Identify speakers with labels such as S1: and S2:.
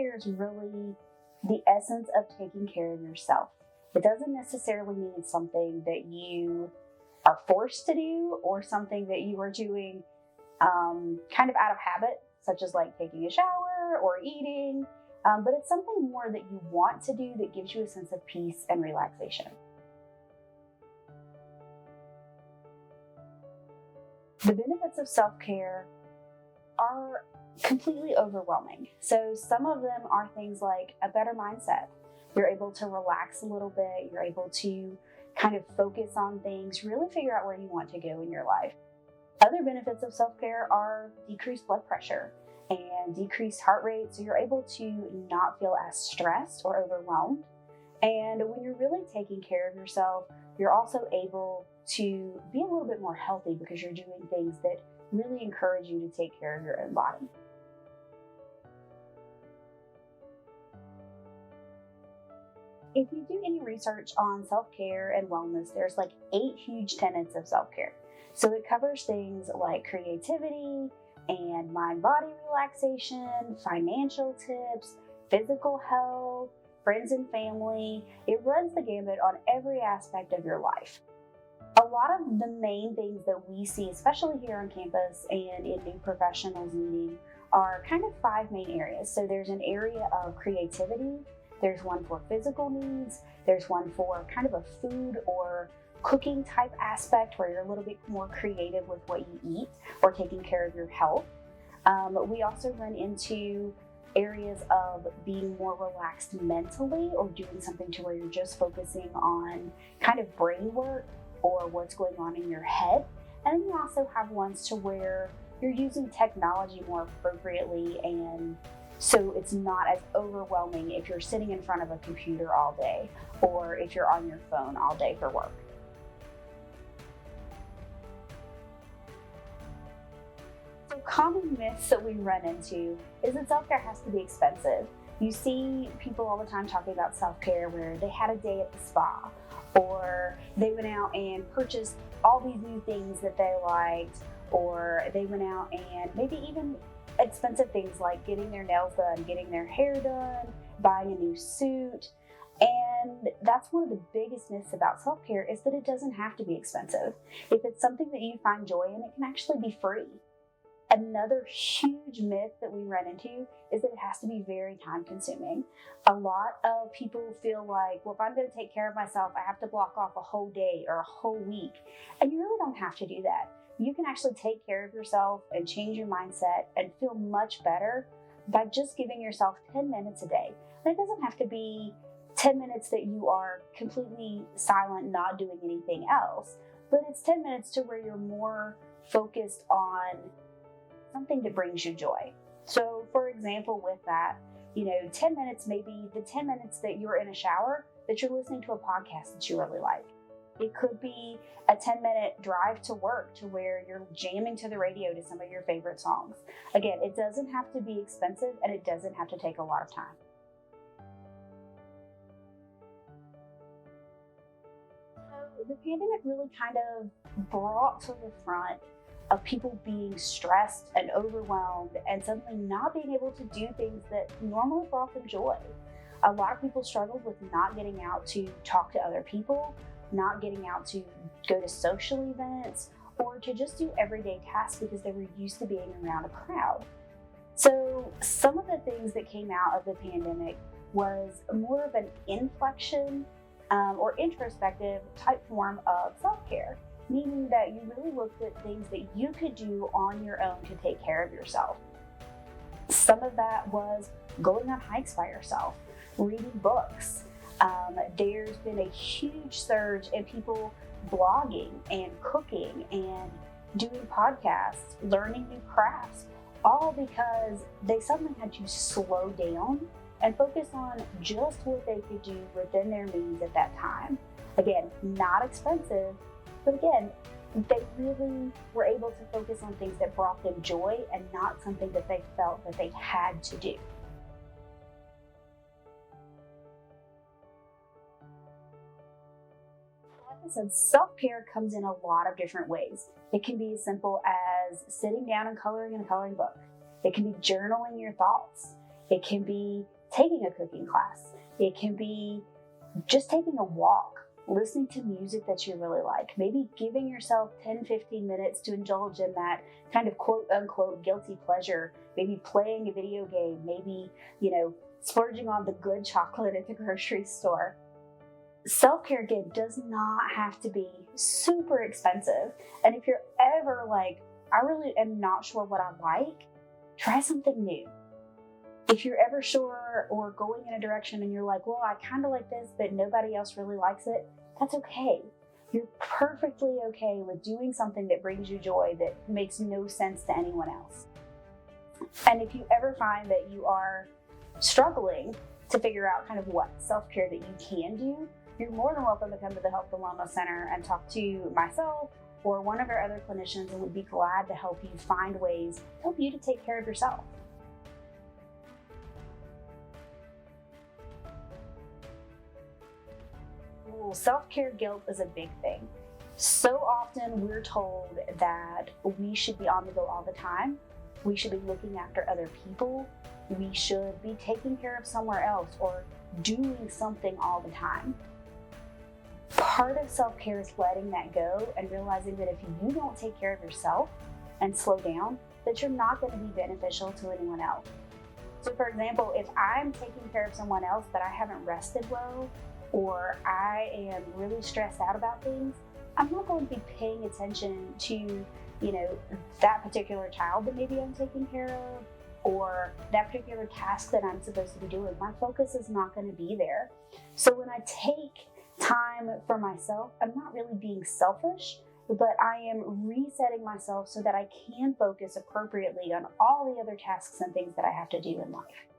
S1: self-care is really the essence of taking care of yourself. It doesn't necessarily mean something that you are forced to do or something that you are doing kind of out of habit, such as like taking a shower or eating, but it's something more that you want to do that gives you a sense of peace and relaxation. The benefits of self-care are completely overwhelming. So some of them are things like a better mindset. You're able to relax a little bit. You're able to kind of focus on things, really figure out where you want to go in your life. Other benefits of self-care are decreased blood pressure and decreased heart rate. So you're able to not feel as stressed or overwhelmed. And when you're really taking care of yourself, you're also able to be a little bit more healthy because you're doing things that really encourage you to take care of your own body. If you do any research on self-care and wellness, there's like 8 huge tenets of self-care. So it covers things like creativity and mind-body relaxation, financial tips, physical health, friends and family. It runs the gamut on every aspect of your life. A lot of the main things that we see, especially here on campus and in new professionals meeting, are kind of 5 main areas. So there's an area of creativity, there's one for physical needs, there's one for kind of a food or cooking type aspect where you're a little bit more creative with what you eat or taking care of your health. We also run into areas of being more relaxed mentally or doing something to where you're just focusing on kind of brain work or what's going on in your head. And then you also have ones to where you're using technology more appropriately, and so it's not as overwhelming if you're sitting in front of a computer all day or if you're on your phone all day for work. So common myths that we run into is that self-care has to be expensive. You see people all the time talking about self-care where they had a day at the spa, or they went out and purchased all these new things that they liked, or they went out and maybe even expensive things like getting their nails done, getting their hair done, buying a new suit. And that's one of the biggest myths about self-care is that it doesn't have to be expensive. If it's something that you find joy in, it can actually be free. Another huge myth that we run into is that it has to be very time consuming. A lot of people feel like, well, if I'm going to take care of myself, I have to block off a whole day or a whole week. And you really don't have to do that. You can actually take care of yourself and change your mindset and feel much better by just giving yourself 10 minutes a day. And it doesn't have to be 10 minutes that you are completely silent, not doing anything else, but it's 10 minutes to where you're more focused on something that brings you joy. So for example, with that, 10 minutes, maybe the 10 minutes that you're in a shower, that you're listening to a podcast that you really like. It could be a 10-minute drive to work to where you're jamming to the radio to some of your favorite songs. Again, it doesn't have to be expensive and it doesn't have to take a lot of time. So the pandemic really kind of brought to the front of people being stressed and overwhelmed and suddenly not being able to do things that normally brought them joy. A lot of people struggled with not getting out to talk to other people, not getting out to go to social events, or to just do everyday tasks because they were used to being around a crowd. So some of the things that came out of the pandemic was more of an inflection or introspective type form of self-care, meaning that you really looked at things that you could do on your own to take care of yourself. Some of that was going on hikes by yourself, reading books. There's been a huge surge in people blogging and cooking and doing podcasts, learning new crafts, all because they suddenly had to slow down and focus on just what they could do within their means at that time. Again, not expensive, but again, they really were able to focus on things that brought them joy and not something that they felt that they had to do. Like I said, self-care comes in a lot of different ways. It can be as simple as sitting down and coloring in a coloring book. It can be journaling your thoughts. It can be taking a cooking class. It can be just taking a walk, listening to music that you really like, maybe giving yourself 10-15 minutes to indulge in that kind of quote unquote guilty pleasure, maybe playing a video game, maybe, splurging on the good chocolate at the grocery store. Self-care, again, does not have to be super expensive. And if you're ever like, I really am not sure what I like, try something new. If you're ever sure or going in a direction and you're like, well, I kind of like this, but nobody else really likes it, that's okay. You're perfectly okay with doing something that brings you joy that makes no sense to anyone else. And if you ever find that you are struggling to figure out kind of what self-care that you can do, you're more than welcome to come to the Health and Wellness Center and talk to myself or one of our other clinicians, and we'd be glad to help you find ways to help you to take care of yourself. Self-care guilt is a big thing. So often we're told that we should be on the go all the time. We should be looking after other people. We should be taking care of somewhere else or doing something all the time. Part of self-care is letting that go and realizing that if you don't take care of yourself and slow down, that you're not going to be beneficial to anyone else. So for example, if I'm taking care of someone else but I haven't rested well, or I am really stressed out about things, I'm not going to be paying attention to, that particular child that maybe I'm taking care of, or that particular task that I'm supposed to be doing. My focus is not going to be there. So when I take time for myself, I'm not really being selfish, but I am resetting myself so that I can focus appropriately on all the other tasks and things that I have to do in life.